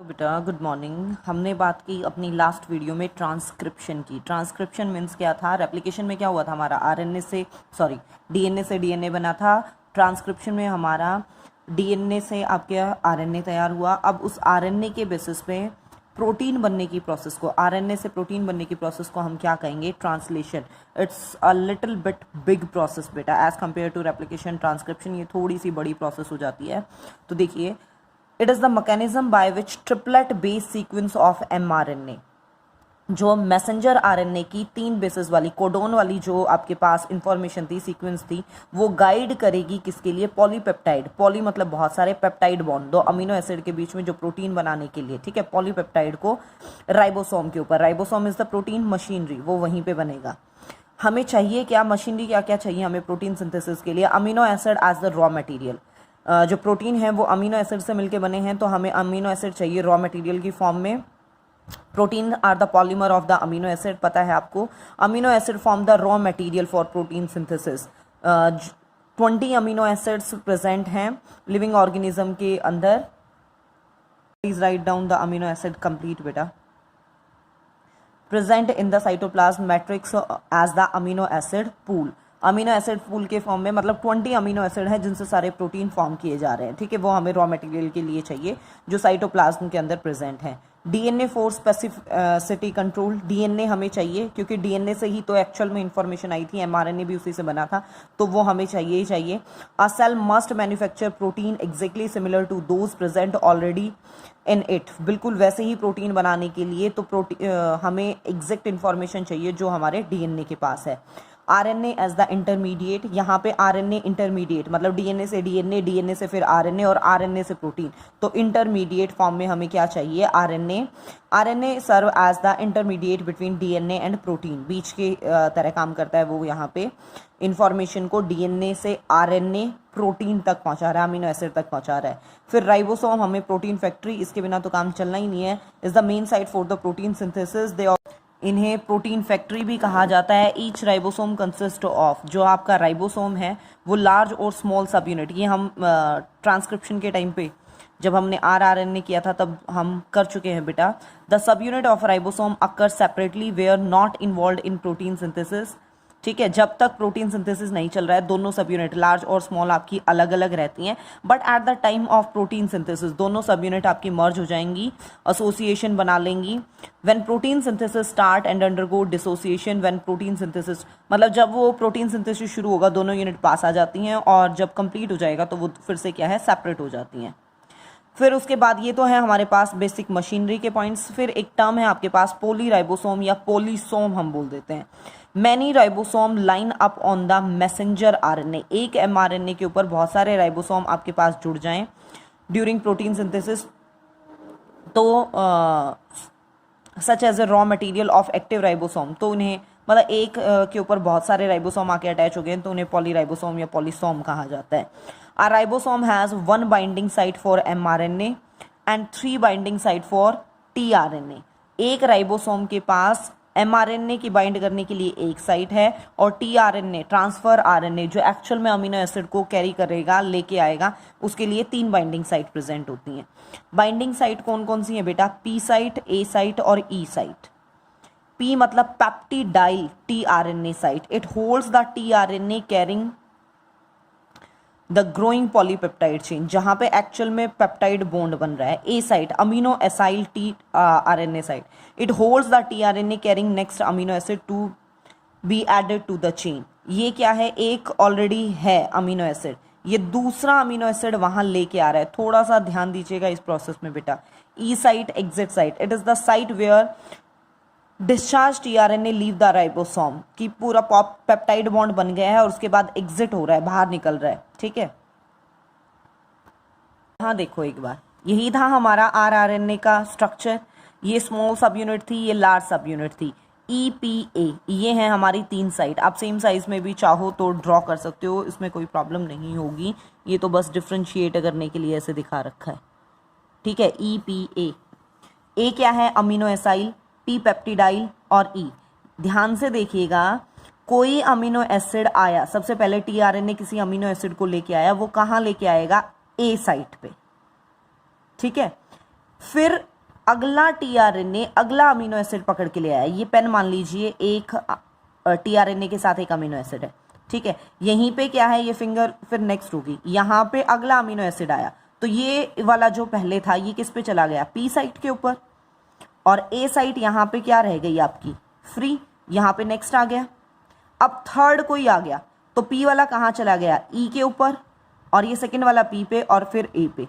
तो बेटा good morning. हमने बात की अपनी लास्ट वीडियो में ट्रांसक्रिप्शन की। ट्रांसक्रिप्शन मीन्स क्या था? रेप्लिकेशन में क्या हुआ था हमारा? डीएनए से डीएनए बना था। ट्रांसक्रिप्शन में हमारा डीएनए से आपके आरएनए तैयार हुआ। अब उस आरएनए के बेसिस पे प्रोटीन बनने की प्रोसेस को, आरएनए से प्रोटीन बनने की प्रोसेस को हम क्या कहेंगे? Translation. It's a little bit big process बेटा as compare to replication. Transcription ये थोड़ी सी बड़ी प्रोसेस हो जाती है। तो देखिए, it is the mechanism by which triplet base sequence of mRNA, जो मैसेंजर आरएनए की 3 बेसिस वाली कोडोन वाली जो आपके पास इंफॉर्मेशन थी, सीक्वेंस थी, वो गाइड करेगी किसके लिए? पॉलीपेप्टाइड। पॉली मतलब बहुत सारे, पेप्टाइड बॉन्ड, 2 अमीनो एसिड के बीच में जो प्रोटीन बनाने के लिए, ठीक है, पॉलीपेप्टाइड को राइबोसोम के ऊपर। Ribosome is the protein machinery, वो वहीं पे बनेगा। हमें चाहिए क्या मशीनरी? क्या क्या चाहिए हमें प्रोटीन सिंथेसिस के लिए? Amino acid as the raw material. जो प्रोटीन है वो अमीनो एसिड से मिलके बने हैं, तो हमें अमीनो एसिड चाहिए रॉ मटेरियल की फॉर्म में। Protein are the polymer of the amino acid, पता है आपको। Amino acid form the raw material for protein synthesis. 20 amino acids present हैं लिविंग ऑर्गेनिज्म के अंदर। Please write down the amino acid complete बेटा। Present in the cytoplasm matrix as the amino acid pool. Amino acid pool के form में, मतलब 20 amino acid है जिनसे सारे प्रोटीन फॉर्म किए जा रहे हैं, ठीक है। वो हमें रॉ मटेरियल के लिए चाहिए जो साइटोप्लाज्म के अंदर प्रेजेंट है। DNA for specificity control. DNA हमें चाहिए क्योंकि डीएनए से ही तो एक्चुअल में इंफॉर्मेशन आई थी, एमआरएनए भी उसी से बना था, तो वो हमें चाहिए ही चाहिए। A cell must manufacture protein exactly similar to those present already in it. बिल्कुल वैसे ही प्रोटीन बनाने के लिए तो हमें एग्जैक्ट इंफॉर्मेशन चाहिए जो हमारे डीएनए के पास है। RNA as the intermediate. यहाँ पे आरएनए इंटरमीडिएट मतलब डीएनए से डीएनए, डीएनए से फिर आरएनए और आरएनए से प्रोटीन, तो इंटरमीडिएट फॉर्म में हमें क्या चाहिए? RNA. RNA serve as the intermediate between DNA and protein, बीच के तरह काम करता है वो। यहाँ पे इंफॉर्मेशन को डीएनए से आरएनए प्रोटीन तक पहुंचा रहा है, अमीनो एसिड तक पहुंचा रहा है। फिर राइबोसोम हमें प्रोटीन फैक्ट्री, इसके बिना तो काम चलना ही नहीं है। Is the main site for the protein synthesis. दे इन्हें प्रोटीन फैक्ट्री भी कहा जाता है। ईच राइबोसोम कंसिस्ट ऑफ, जो आपका राइबोसोम है वो लार्ज और स्मॉल सब यूनिट। ये हम ट्रांसक्रिप्शन के टाइम पे जब हमने आरएनए किया था तब हम कर चुके हैं बेटा। The subunit of ribosome occur separately were not involve in protein synthesis, ठीक है। जब तक प्रोटीन सिंथेसिस नहीं चल रहा है, दोनों सब यूनिट लार्ज और स्मॉल आपकी अलग अलग रहती हैं, but at the time of protein synthesis दोनों सब यूनिट आपकी मर्ज हो जाएंगी, एसोसिएशन बना लेंगी। When protein synthesis start and undergo dissociation. When protein synthesis मतलब जब वो प्रोटीन सिंथेसिस शुरू होगा दोनों यूनिट पास आ जाती हैं, और जब कंप्लीट हो जाएगा तो वो फिर से क्या है? सेपरेट हो जाती हैं। फिर उसके बाद ये तो है हमारे पास बेसिक मशीनरी के पॉइंट्स। फिर एक टर्म है आपके पास पोलीराइबोसोम या पोलीसोम हम बोल देते हैं। Many ribosome line up on the messenger RNA. एक एमआरएनए के ऊपर बहुत सारे राइबोसोम आपके पास जुड़ जाएं ड्यूरिंग प्रोटीन सिंथेसिस, तो such as a raw material of active ribosome, तो उन्हें मतलब एक के ऊपर बहुत सारे राइबोसोम आके अटैच हो गए तो उन्हें पॉलीराइबोसोम या पॉलीसोम कहा जाता है। A ribosome has 1 binding site for mRNA and 3 binding site for tRNA। एक राइबोसोम के पास mRNA की बाइंड करने के लिए एक साइट है, और tRNA ट्रांसफर आरएनए जो एक्चुअल में अमीनो एसिड को कैरी करेगा, लेके आएगा, उसके लिए 3 बाइंडिंग साइट प्रेजेंट होती हैं। बाइंडिंग साइट कौन कौन सी है बेटा? P साइट, A साइट और E साइट। P मतलब peptidyl tRNA site, it holds the tRNA carrying the growing polypeptide chain, जहां पे एक्चुअल में पेप्टाइड बॉन्ड बन रहा है। A site amino acyl T RNA site, it holds the tRNA carrying next amino acid to be added to the chain. ये क्या है? एक ऑलरेडी है अमीनो एसिड, ये दूसरा अमीनो एसिड वहां लेके आ रहा है। थोड़ा सा ध्यान दीजिएगा इस प्रोसेस में बेटा। E site exit site, it is the site where discharge tRNA leave the ribosome, कि पूरा पेप्टाइड बॉन्ड बन गया है और उसके बाद एग्जिट हो रहा है, बाहर निकल रहा है, ठीक है। हाँ देखो एक बार, यही था हमारा आरएनए का स्ट्रक्चर। ये स्मॉल सब यूनिट थी, ये लार्ज सब यूनिट थी। EPA, ये है हमारी 3 साइट। आप सेम साइज में भी चाहो तो ड्रॉ कर सकते हो, इसमें कोई प्रॉब्लम नहीं होगी। ये तो बस डिफ्रेंशिएट करने के लिए ऐसे दिखा रखा है, ठीक है। EPA, ए क्या है? अमीनो एसाइल, P पेप्टिडाइल और E। ध्यान से देखिएगा, कोई अमीनो एसिड आया, सबसे पहले टीआरएनए किसी अमीनो एसिड को लेके आया, वो कहाँ लेके आएगा? A साइट पे, ठीक है। फिर अगला टीआरएनए अगला अमीनो एसिड पकड़ के ले आया। ये पेन मान लीजिए एक टीआरएनए के साथ एक अमीनो एसिड है, ठीक है। यहीं पे क्या है, ये फिंगर फिर नेक्स्ट होगी, यहाँ पे अगला अमीनो एसिड आया, तो ये वाला जो पहले था ये किस पे चला गया, पी साइट के ऊपर, और ए साइट यहाँ पे क्या रह गई आपकी, फ्री, यहाँ पे नेक्स्ट आ गया। अब थर्ड कोई आ गया तो पी वाला कहाँ चला गया, ई के ऊपर, और ये सेकंड वाला पी पे और फिर ए पे।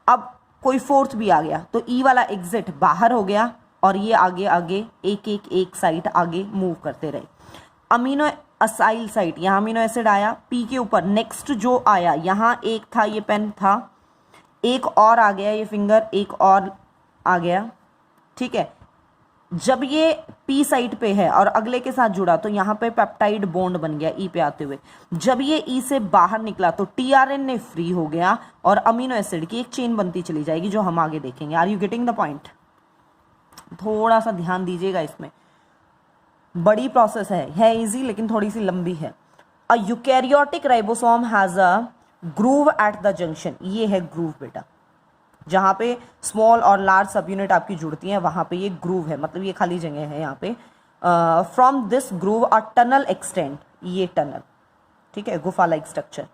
अब कोई फोर्थ भी आ गया तो ई वाला एग्जिट बाहर हो गया और ये आगे आगे एक साइट आगे मूव करते रहे। अमीनो असाइल साइट, यहाँ अमीनो एसिड आया पी के ऊपर, नेक्स्ट जो आया यहाँ एक था, ये पेन था, एक और आ गया, ये फिंगर एक और आ गया, ठीक है। जब ये पी साइट पे है और अगले के साथ जुड़ा तो यहाँ पे पेप्टाइड बॉन्ड बन गया ई पे आते हुए। जब ये ई से बाहर निकला तो टीआरएनए फ्री हो गया और अमीनो एसिड की एक चेन बनती चली जाएगी जो हम आगे देखेंगे। Are you getting the point? थोड़ा सा ध्यान दीजिएगा इसमें, बड़ी प्रोसेस है इजी लेकिन थोड़ी सी लंबी है। A eukaryotic ribosome has a groove at the junction, ये है ग्रूव बेटा, जहाँ पे स्मॉल और लार्ज सब यूनिट आपकी जुड़ती हैं वहाँ पे ये ग्रूव है, मतलब ये खाली जगह है यहाँ पे। From this groove a tunnel extend, ये टनल, ठीक है, गुफा like structure,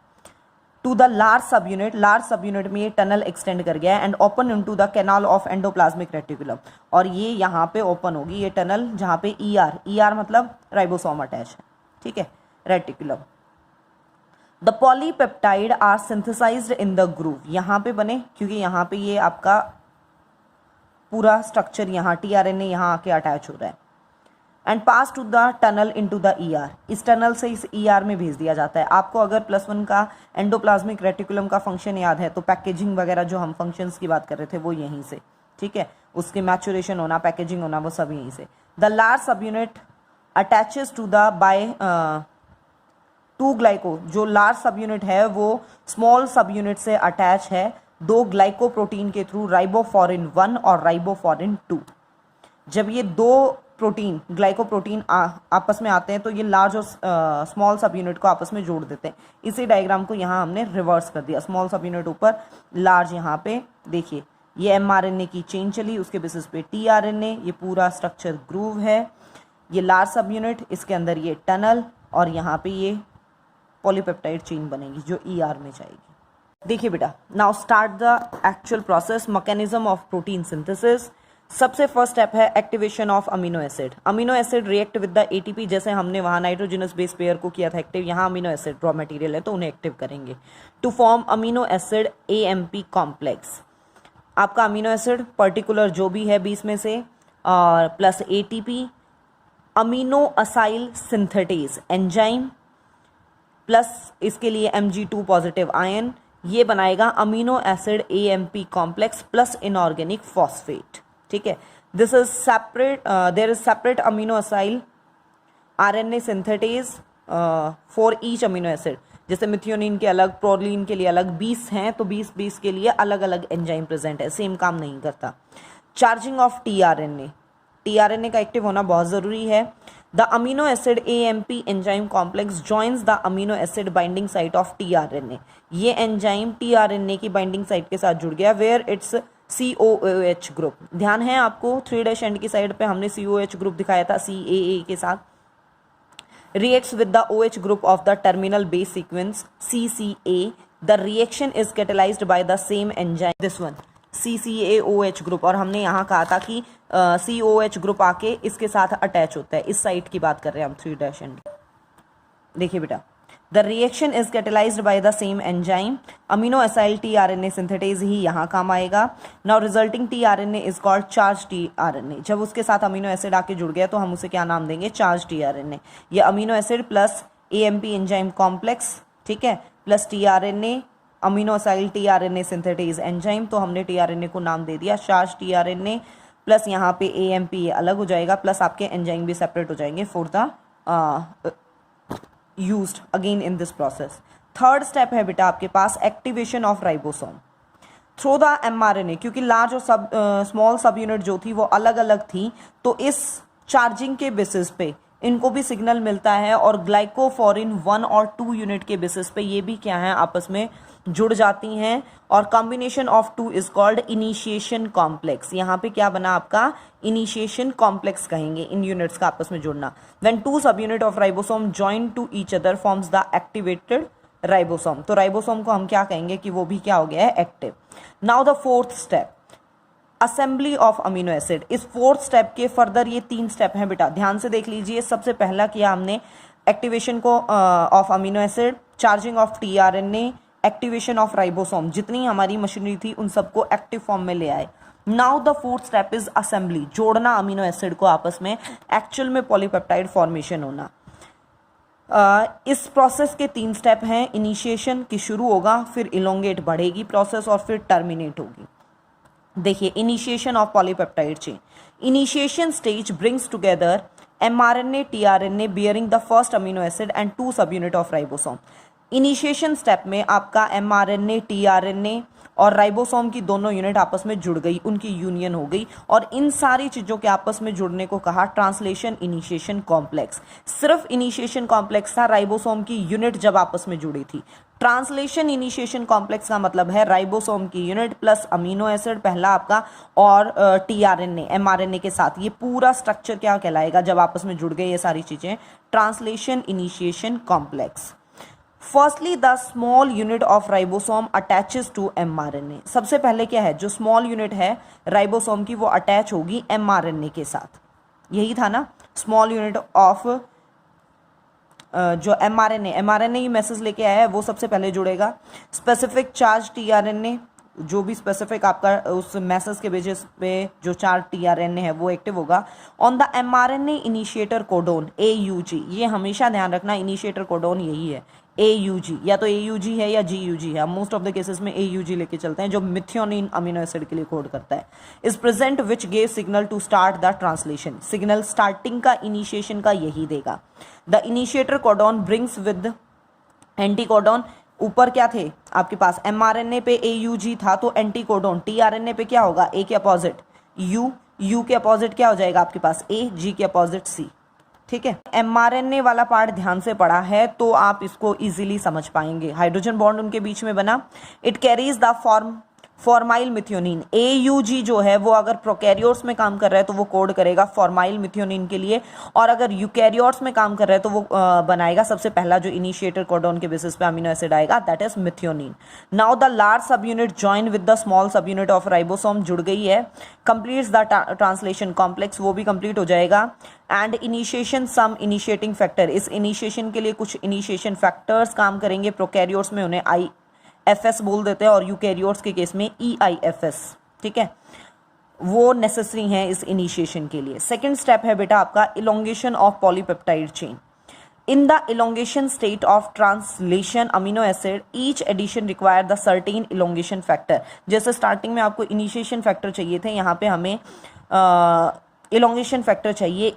to the large subunit में ये टनल एक्सटेंड कर गया है and open into the canal of endoplasmic reticulum, और ये यहाँ पे ओपन होगी ये टनल जहाँ पे ईआर मतलब राइबोसोम अटैच है, ठीक है, reticulum. The polypeptide are synthesized in the groove, यहाँ पे बने क्योंकि यहाँ पे ये आपका पूरा स्ट्रक्चर यहाँ टीआरएनए यहाँ आके अटैच हो रहा है, and pass to the tunnel into the ER, इस टनल से इस ईआर में भेज दिया जाता है। आपको अगर +1 का एंडोप्लाज्मिक रेटिकुलम का फंक्शन याद है तो पैकेजिंग वगैरह जो हम फंक्शंस की बात कर रहे थे वो यहीं से, ठीक है, उसके मैचुरेशन होना, पैकेजिंग होना, वो सब यहीं से। The large subunit attaches to the by 2 ग्लाइको, जो लार्ज सब यूनिट है वो स्मॉल सब यूनिट से अटैच है 2 ग्लाइकोप्रोटीन के थ्रू, राइबोफोरिन 1 और राइबोफोरिन 2। जब ये 2 प्रोटीन ग्लाइकोप्रोटीन आपस में आते हैं तो ये लार्ज और स्मॉल सब यूनिट को आपस में जोड़ देते हैं। इसी डायग्राम को यहाँ हमने रिवर्स कर दिया, स्मॉल सब यूनिट ऊपर, लार्ज यहाँ पे, देखिए ये एमआरएनए की चेन चली, उसके बेसिस पे टीआरएनए, ये पूरा स्ट्रक्चर ग्रूव है, ये लार्ज सब यूनिट, इसके अंदर ये टनल, और यहाँ पे ये पॉलीपेप्टाइड चेन बनेगी जो ईआर में जाएगी। देखिए बेटा, now start the actual process, mechanism of protein synthesis. सबसे फर्स्ट स्टेप है activation of amino acid. Amino acid react with the ATP, जैसे हमने वहाँ नाइट्रोजनस बेस पेयर को किया था एक्टिव, यहाँ अमीनो एसिड रॉ मटेरियल है तो उन्हें एक्टिव करेंगे to form amino acid AMP complex. आपका अमीनो एसिड पर्टिकुलर जो भी है 20 में से, और plus ATP, amino acyl synthetase enzyme, plus इसके लिए Mg2 पॉजिटिव आयन, ये बनाएगा amino acid AMP complex plus inorganic phosphate, ठीक है। This is separate, there is separate amino acyl RNA synthetase for each amino acid, जैसे methionine के अलग, proline के लिए अलग, 20 हैं तो 20 के लिए अलग अलग एंजाइम प्रेजेंट है, सेम काम नहीं करता। चार्जिंग ऑफ टीआरएनए का एक्टिव होना बहुत ज़रूरी है। The amino acid AMP enzyme complex joins the amino acid binding site of tRNA, ये एंजाइम टीआरएनए की बाइंडिंग साइट के साथ जुड़ गया, वेयर इट्स COOH ग्रुप। ध्यान है आपको 3' एंड की साइड पे हमने COH ग्रुप दिखाया था CAA के साथ, reacts with the OH group of the terminal base sequence CCA. The reaction is catalyzed by the same enzyme, this one CCAOH group, और हमने यहाँ कहा था कि COH ग्रुप आके इसके साथ अटैच होता है, इस साइट की बात कर रहे हैं हम 3' एंड। देखिए बेटा, the reaction is catalysed by the same enzyme, amino acyl tRNA synthetase ही यहाँ काम आएगा। Now resulting tRNA is called charge tRNA. जब उसके साथ अमीनो एसिड आके जुड़ गया तो हम उसे क्या नाम देंगे, चार्ज टीआरएनए। ये amino acid plus AMP enzyme complex, ठीक है, plus tRNA, amino acyl tRNA synthetase enzyme, तो हमने टीआरएनए को नाम दे दिया चार्ज टीआरएनए, प्लस यहाँ पे एएमपी अलग हो जाएगा, प्लस आपके एंजाइम भी सेपरेट हो जाएंगे for the used again in this process. Third step है बेटा आपके पास activation of ribosome through the mRNA, क्योंकि लार्ज और स्मॉल सब यूनिट जो थी वो अलग अलग थी, तो इस चार्जिंग के बेसिस पे इनको भी सिग्नल मिलता है, और ग्लाइकोफोरिन 1 और 2 यूनिट के बेसिस पे ये भी क्या है आपस में जुड़ जाती हैं और combination of two is called initiation complex. यहाँ पे क्या बना आपका इनिशिएशन कॉम्प्लेक्स कहेंगे इन यूनिट्स का आपस में जुड़ना। When two subunit of ribosome join to each other forms the activated ribosome. तो राइबोसोम को हम क्या कहेंगे कि वो भी क्या हो गया है active. Now the fourth step assembly of amino acid. इस फोर्थ स्टेप के फर्दर ये 3 स्टेप हैं बेटा, ध्यान से देख लीजिए। सबसे पहला किया हमने एक्टिवेशन को of amino acid, charging of tRNA, activation of ribosome, जितनी हमारी मशीनरी थी उन सबको एक्टिव फॉर्म में ले आए। Now the fourth step is assembly, जोड़ना अमीनो एसिड को आपस में, एक्चुअल में पॉलीपेप्टाइड फॉर्मेशन होना। इस प्रोसेस के 3 स्टेप हैं। इनिशिएशन की शुरू होगा, फिर इलोंगेट बढ़ेगी प्रोसेस और फिर टर्मिनेट होगी। देखिए initiation of polypeptide chain. Initiation stage brings together mRNA tRNA bearing the first amino acid and 2 subunit of ribosome। Initiation step में आपका mRNA tRNA और राइबोसोम की दोनों यूनिट आपस में जुड़ गई, उनकी यूनियन हो गई और इन सारी चीज़ों के आपस में जुड़ने को कहा ट्रांसलेशन इनिशिएशन कॉम्प्लेक्स। सिर्फ इनिशिएशन कॉम्प्लेक्स था राइबोसोम की यूनिट जब आपस में जुड़ी थी। ट्रांसलेशन इनिशिएशन कॉम्प्लेक्स का मतलब है राइबोसोम की यूनिट प्लस अमीनो एसिड पहला आपका और टीआरएनए एमआरएनए के साथ, ये पूरा स्ट्रक्चर क्या कहलाएगा जब आपस में जुड़ गए ये सारी चीज़ें, translation initiation complex. Firstly the small unit of ribosome attaches to mRNA. सबसे पहले क्या है, जो स्मॉल यूनिट है राइबोसोम की वो अटैच होगी एमआरएनए के साथ। यही था ना, स्मॉल यूनिट ऑफ जो एमआरएनए ही मैसेज लेके आया है वो सबसे पहले जुड़ेगा। स्पेसिफिक चार्ज टीआरएनए, जो भी स्पेसिफिक आपका उस मैसेज के बेसिस पे जो चार्ज टीआरएनए है वो एक्टिव होगा। On the mRNA initiator codon AUG, ये हमेशा ध्यान रखना इनिशिएटर कोडोन यही है एयूजी, या तो एयूजी है या जीयूजी है। मोस्ट ऑफ द केसेस में एयूजी लेके चलते हैं, जो मिथियोनिन अमीनो एसिड के लिए कोड करता है। Is present which gave signal to start the translation, signal starting का इनिशिएशन का यही देगा। The initiator codon brings with anticodon, ऊपर क्या थे आपके पास एमआरएनए पे एयूजी था तो एंटी कोडोन, टीआरएनए पे क्या होगा ए के अपोजिट यू, यू के अपोजिट क्या हो जाएगा आपके पास ए, जी के अपोजिट सी। ठीक है, एमआरएनए वाला पार्ट ध्यान से पढ़ा है तो आप इसको इजीली समझ पाएंगे। हाइड्रोजन बॉन्ड उनके बीच में बना, it carries the formyl methionine. AUG जो है वो अगर प्रोकैरियोट्स में काम कर रहा है तो वो कोड करेगा फॉर्माइल मिथियोनिन के लिए, और अगर यूकैरियोट्स में काम कर रहा है तो वो बनाएगा सबसे पहला जो इनिशिएटर कोडोन के बेसिस पे अमीनो एसिड आएगा, that is methionine. Now the large सब unit join with the small subunit of ribosome, जुड़ गई है, कंप्लीट्स द ट्रांसलेशन कॉम्प्लेक्स, वो भी कंप्लीट हो जाएगा। And initiation some initiating factor, इस इनिशिएशन के लिए कुछ इनिशिएशन फैक्टर्स काम करेंगे। प्रोकैरियोट्स में उन्हें IFS बोल देते हैं और यूकैरियोट्स के केस में EIFS। ठीक है, वो नेसेसरी हैं इस इनिशिएशन के लिए। सेकेंड स्टेप है बेटा आपका elongation of polypeptide chain. In the elongation state of translation amino acid each addition require the certain elongation factor. जैसे स्टार्टिंग में आपको इनिशिएशन फैक्टर चाहिए थे, यहाँ पे हमें इलोंगेशन फैक्टर चाहिए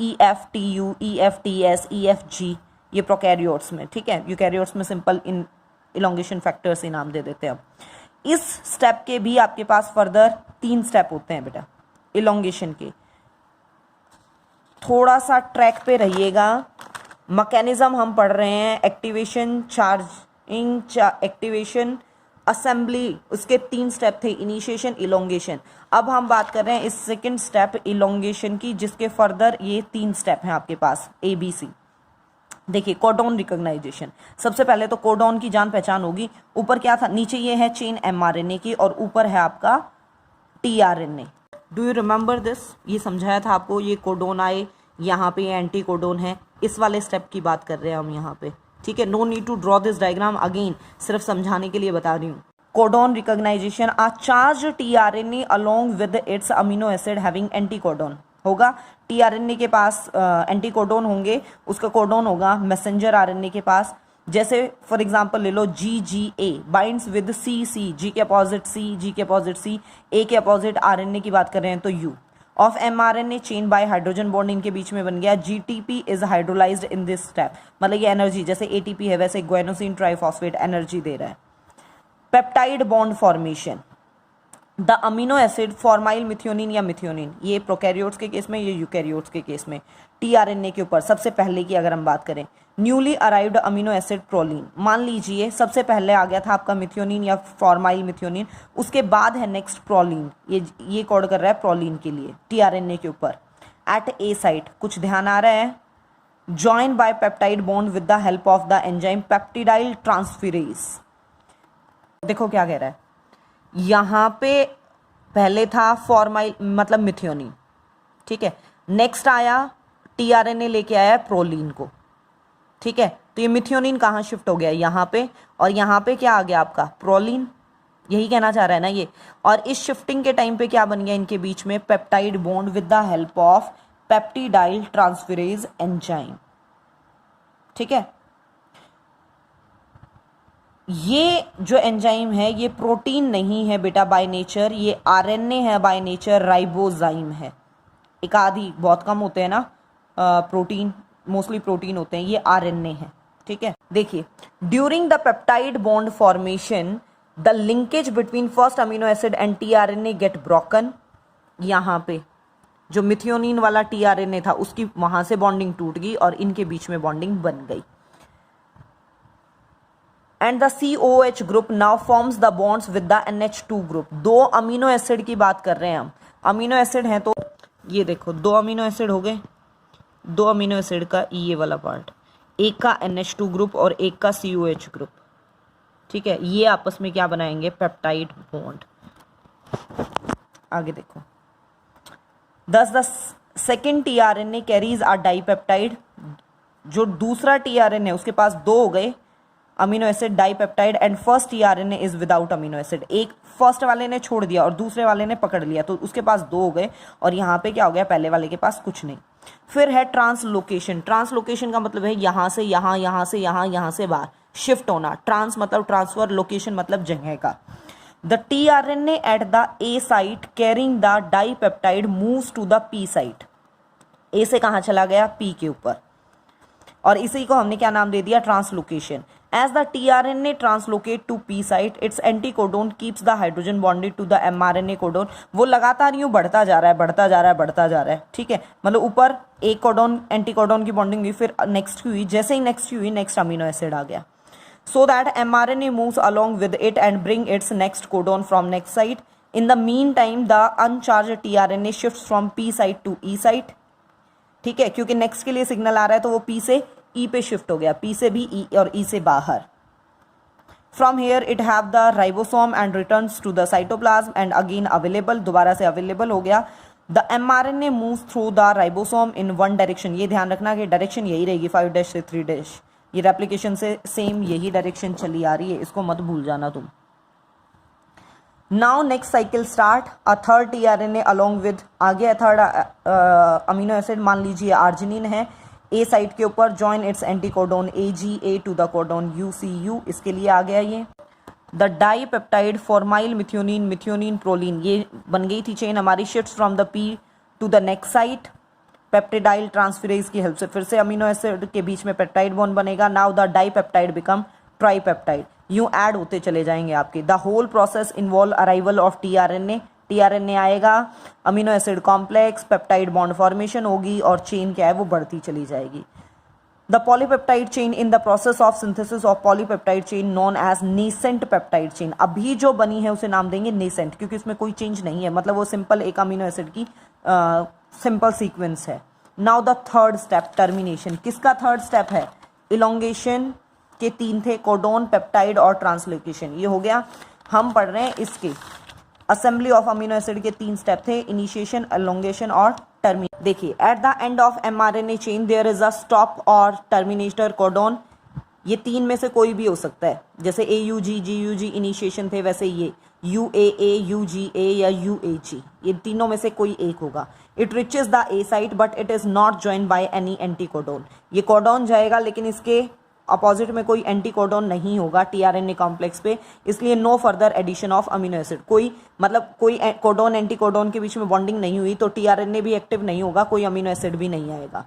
EFTU, EFTS, EFG, ये प्रोकैरियोट्स में। ठीक है, यूकैरियोट्स में सिंपल इन इलोंगेशन फैक्टर से नाम दे देते हैं। इस स्टेप के भी आपके पास फर्दर 3 स्टेप होते हैं बेटा इलोंगेशन के। थोड़ा सा ट्रैक पे रहिएगा, मैकेनिज्म हम पढ़ रहे हैं, एक्टिवेशन, चार्जिंग, एक्टिवेशन, असेंबली, उसके 3 स्टेप थे, इनिशिएशन, इलोंगेशन। अब हम बात कर रहे हैं इस सेकंड स्टेप इलोंगेशन की, जिसके फर्दर ये 3 स्टेप हैं आपके पास ABC। देखिए कोडोन रिकॉग्नाइजेशन, सबसे पहले तो कोडोन की जान पहचान होगी। ऊपर क्या था, नीचे ये है चेन एमआरएनए की और ऊपर है आपका tRNA. Do you remember this, ये समझाया था आपको, ये कोडोन आए, यहाँ पे एंटी कोडोन है, इस वाले स्टेप की बात कर रहे हैं हम यहाँ पे। ठीक है, no need to draw this diagram again, सिर्फ समझाने के लिए बता रही हूँ। Codon recognization, a charge tRNA along with its amino acid having anticodon होगा। टीआरएनए के पास एंटी कोडोन होंगे, उसका कोडोन होगा मैसेंजर आरएनए के पास। जैसे फॉर एग्जांपल ले लो GGA binds with CC, G के अपोजिट C, G के अपोजिट C, A के अपोजिट आरएनए की बात कर रहे हैं तो U of mRNA chain by hydrogen bond इनके बीच में बन गया। GTP is hydrolysed in this step, मतलब ये एनर्जी जैसे ATP है वैसे ग्वेनोसिन ट्राइफॉस्फेट एनर्जी दे रहा है। Peptide bond formation, the amino acid formyl methionine या मिथ्योनिन, ये प्रोकैरियोट्स के केस में, ये यूकैरियोट्स के केस में, टीआरएनए के ऊपर सबसे पहले की अगर हम बात करें, newly arrived amino acid proline, मान लीजिए सबसे पहले आ गया था आपका मिथ्योनिन या फॉर्माइल मिथ्योनिन, उसके बाद है नेक्स्ट प्रोलीन, ये कोड कर रहा है प्रोलीन के लिए टीआरएनए के ऊपर, एट ए साइट, कुछ ध्यान आ रहा है, join bye peptide bond with the help of the enzyme peptidyl transferase. देखो क्या कह रहा है, यहाँ पे पहले था फॉर्माइल मतलब मिथ्योनिन, ठीक है, नेक्स्ट आया टीआरएनए लेके आया प्रोलीन को, ठीक है, तो ये मिथ्योनिन कहाँ शिफ्ट हो गया, यहाँ पे, और यहाँ पे क्या आ गया आपका प्रोलीन, यही कहना चाह रहा है ना ये। और इस शिफ्टिंग के टाइम पे क्या बन गया इनके बीच में, peptide bond with the help of peptidyl transferase enzyme, ठीक है। ये जो एंजाइम है ये प्रोटीन नहीं है बेटा बाय नेचर, ये आरएनए है बाय नेचर, राइबोजाइम है। एक आधी बहुत कम होते हैं ना प्रोटीन, मोस्टली प्रोटीन होते हैं, ये आरएनए है, ठीक है। देखिए, during the peptide bond formation the linkage between first amino acid and tRNA get broken. यहाँ पे जो मिथियोनिन वाला टीआरएनए था उसकी वहां से बॉन्डिंग टूट गई और इनके बीच में बॉन्डिंग बन गई। And the COH group now forms the bonds with the NH2 group. दो अमीनो एसिड की बात कर रहे हैं हम, अमीनो एसिड हैं तो ये देखो दो अमीनो एसिड हो गए, दो अमीनो एसिड का ये वाला पार्ट, एक का NH2 ग्रुप और एक का COH ग्रुप, ठीक है, ये आपस में क्या बनाएंगे, पेप्टाइड बॉन्ड। आगे देखो, thus the second tRNA carries are dipeptide, जो दूसरा टीआरएनए उसके पास दो हो गए amino acid dipeptide, and first tRNA is without amino acid. एक फर्स्ट वाले ने छोड़ दिया और दूसरे वाले ने पकड़ लिया तो उसके पास दो हो गए, और यहाँ पे क्या हो गया, पहले वाले के पास कुछ नहीं। फिर है ट्रांसलोकेशन। ट्रांसलोकेशन का मतलब है यहाँ से यहाँ, यहाँ से यहाँ, यहाँ से बाहर शिफ्ट होना। ट्रांस मतलब ट्रांसफर, लोकेशन मतलब जगह का। The tRNA at the A site carrying the dipeptide moves to the P site. A से कहाँ चला गया, पी के ऊपर, और इसी को हमने क्या नाम दे दिया, translocation. As the tRNA translocate to P site, its anticodon keeps the hydrogen bonded to the mRNA codon। वो लगातार यूं बढ़ता जा रहा है, बढ़ता जा रहा है, बढ़ता जा रहा है, ठीक है, मतलब ऊपर एक कोडोन एंटीकोडोन की बॉन्डिंग हुई, फिर नेक्स्ट की हुई, जैसे ही नेक्स्ट की हुई नेक्स्ट अमीनो एसिड आ गया। So that mRNA moves along with it and bring its next codon from next site. In the meantime, the uncharged tRNA shifts from P site to E site, ठीक है, क्योंकि next के लिए signal आ रहा है तो वो P से ई पे शिफ्ट हो गया, पी से भी ई और ई से बाहर। From here it have the ribosome and returns to the cytoplasm and again available, दोबारा से अवेलेबल हो गया। The mRNA moves through the ribosome in one direction. ये ध्यान रखना कि डायरेक्शन यही रहेगी 5' से 3', ये रेप्लिकेशन से सेम यही डायरेक्शन चली आ रही है, इसको मत भूल जाना तुम। Now next cycle start, a third tRNA along with, आ गया थर्ड अमीनो एसिड, मान लीजिए आर्जिनिन है, ए साइट के ऊपर, join its anticodon AGA to the codon UCU, इसके लिए आ गया ये। The dipeptide formyl methionine, methionine proline, ये बन गई थी चेन हमारी, shifts from the P to the next site, peptidyl transferase की हेल्प से फिर से अमीनो एसिड के बीच में पेप्टाइड बॉन्ड बनेगा। Now the dipeptide become tripeptide, यूं ऐड होते चले जाएंगे आपके। The whole process involve arrival of tRNA, tRNA आएगा, amino acid complex, peptide bond formation होगी और चेन क्या है वो बढ़ती चली जाएगी। The polypeptide chain in the process of synthesis of polypeptide chain known as nascent peptide chain. अभी जो बनी है उसे नाम देंगे नेसेंट, क्योंकि उसमें कोई चेंज नहीं है, मतलब वो सिंपल एक अमीनो एसिड की सिंपल सीक्वेंस है। Now the third step, termination. किसका थर्ड स्टेप है, इलोंगेशन के तीन थे, कोडोन, पेप्टाइड और ट्रांसलोकेशन, ये हो गया। हम पढ़ रहे हैं इसके असेंबली ऑफ अमीनो एसिड के तीन स्टेप थे, इनिशिएशन, एलोंगेशन और टर्मिनेशन। देखिए, at the end of mRNA chain there is a stop और टर्मिनेटर कोडोन। ये तीन में से कोई भी हो सकता है, जैसे AUG, GUG इनिशिएशन थे, वैसे ये UAA, UGA या UAG, ये तीनों में से कोई एक होगा। It reaches the A site but it is not joined by any anticodon. ये कोडोन जाएगा लेकिन इसके अपोजिट में कोई एंटीकोडोन नहीं होगा टीआरएनए कॉम्प्लेक्स पे, इसलिए no further addition of amino acid. कोई मतलब कोई कोडोन एंटीकोडोन के बीच में बॉन्डिंग नहीं हुई तो टीआरएनए भी एक्टिव नहीं होगा, कोई अमीनो एसिड भी नहीं आएगा।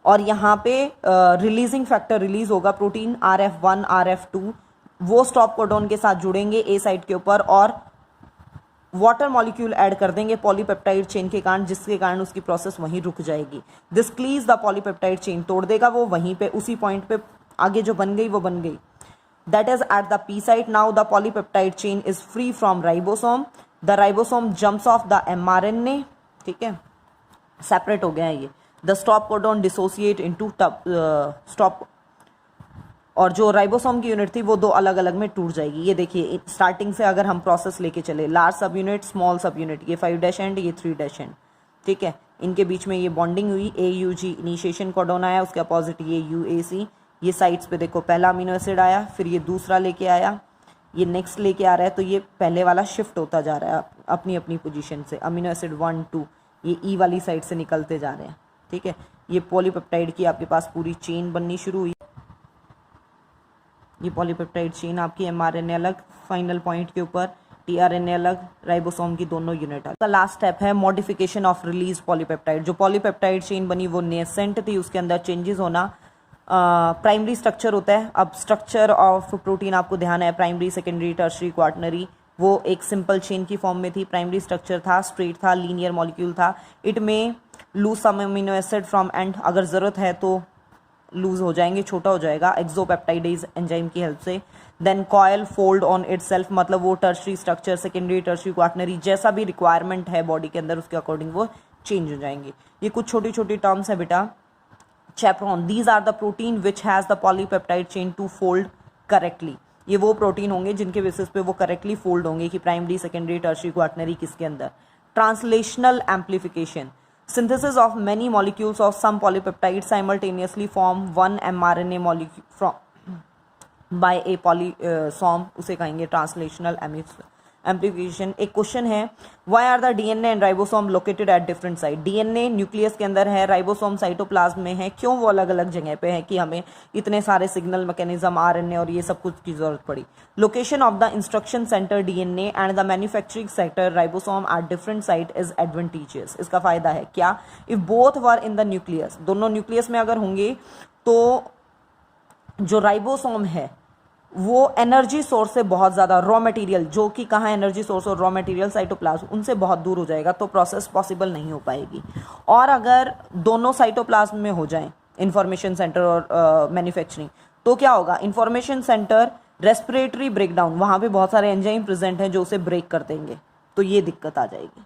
और यहाँ पे रिलीजिंग फैक्टर रिलीज होगा, प्रोटीन RF1, RF2, वो स्टॉप कोडोन के साथ जुड़ेंगे ए साइट के ऊपर और वाटर मॉलिक्यूल ऐड कर देंगे पॉलीपेप्टाइड चेन के कारण, जिसके कारण उसकी प्रोसेस वहीं रुक जाएगी। दिस क्लीज द पॉलीपेप्टाइड चेन, तोड़ देगा वो वहीं पे, उसी पॉइंट पे आगे जो बन गई वो बन गई। That is at the P site. Now the polypeptide chain is free from ribosome, the ribosome jumps off the mRNA, ठीक है, सेपरेट हो गया है ये। The stop codon dissociate into stop, और जो राइबोसोम की यूनिट थी वो दो अलग अलग में टूट जाएगी। ये देखिए स्टार्टिंग से अगर हम प्रोसेस लेके चले, लार्ज सब यूनिट, स्मॉल सब यूनिट, ये 5' एंड ये 3' एंड, ठीक है, इनके बीच में ये बॉन्डिंग हुई, AUG इनिशिएशन कोडॉन आया, उसके अपोजिट ये UAC, ये साइड्स पे देखो पहला अमीनो एसिड आया, फिर ये दूसरा लेके आया, ये नेक्स्ट लेके आ रहा है, तो ये पहले वाला शिफ्ट होता जा रहा है अपनी अपनी पोजीशन से। अमीनो एसिड 1 2 ये E वाली साइड से निकलते जा रहे हैं, ठीक है। ये पॉलीपेप्टाइड की आपके पास पूरी चेन बननी शुरू हुई। ये पॉलीपेप्टाइड चेन आपकी mRNA अलग फाइनल पॉइंट के ऊपर, tRNA अलग, राइबोसोम की दोनों यूनिट अलग। लास्ट स्टेप है मॉडिफिकेशन ऑफ रिलीज पॉलीपेप्टाइड। जो पॉलीपेप्टाइड चेन बनी वो नेसेंट थी, उसके अंदर चेंजेस होना। प्राइमरी स्ट्रक्चर होता है। अब स्ट्रक्चर ऑफ प्रोटीन आपको ध्यान है, प्राइमरी, सेकेंडरी, टर्शरी, क्वार्टनरी, वो एक सिंपल चेन की फॉर्म में थी। प्राइमरी स्ट्रक्चर था, स्ट्रेट था, लीनियर मॉलिक्यूल था। इट में lose some amino acid from end, अगर ज़रूरत है तो लूज हो जाएंगे, छोटा हो जाएगा एक्सोपेप्टाइडेज एंजाइम की हेल्प से। Then coil fold on itself, मतलब वो tertiary structure, secondary, tertiary, quaternary, जैसा भी रिक्वायरमेंट है बॉडी के अंदर उसके अकॉर्डिंग वो चेंज हो जाएंगे। ये कुछ छोटी छोटी टर्म्स है बेटा। Chaperone, these are the protein which has the polypeptide chain to fold correctly. ये वो प्रोटीन होंगे जिनके बेसिस पे वो करेक्टली फोल्ड होंगे कि प्राइमरी, सेकेंडरी, टर्शरी, क्वार्टनरी किसके अंदर। Translational amplification, synthesis of many molecules of some polypeptides simultaneously form one mRNA molecule from by a polysome, उसे कहेंगे ट्रांसलेशनल एम्प्लीफिकेशन। एक क्वेश्चन है, why are the DNA and ribosome located at different site. DNA nucleus के अंदर है, ribosome cytoplasm में है, क्यों वो अलग अलग जगह पे है कि हमें इतने सारे सिग्नल मैकेनिज्म, RNA और ये सब कुछ की जरूरत पड़ी। Location of the instruction centre DNA and the manufacturing sector ribosome eight different site is advantageous. इसका फायदा है क्या, if both were in the nucleus, दोनों न्यूक्लियस में अगर होंगे तो जो राइबोसोम है वो एनर्जी सोर्स से बहुत ज़्यादा, रॉ मटेरियल जो कि कहाँ एनर्जी सोर्स और रॉ मटेरियल साइटोप्लाज्म, उनसे बहुत दूर हो जाएगा, तो प्रोसेस पॉसिबल नहीं हो पाएगी। और अगर दोनों साइटोप्लाज्म में हो जाएं, इंफॉर्मेशन सेंटर और मैन्युफैक्चरिंग, तो क्या होगा, इंफॉर्मेशन सेंटर रेस्पिरेटरी ब्रेकडाउन, वहाँ पे बहुत सारे एंजाइम प्रेजेंट हैं जो उसे ब्रेक कर देंगे, तो ये दिक्कत आ जाएगी।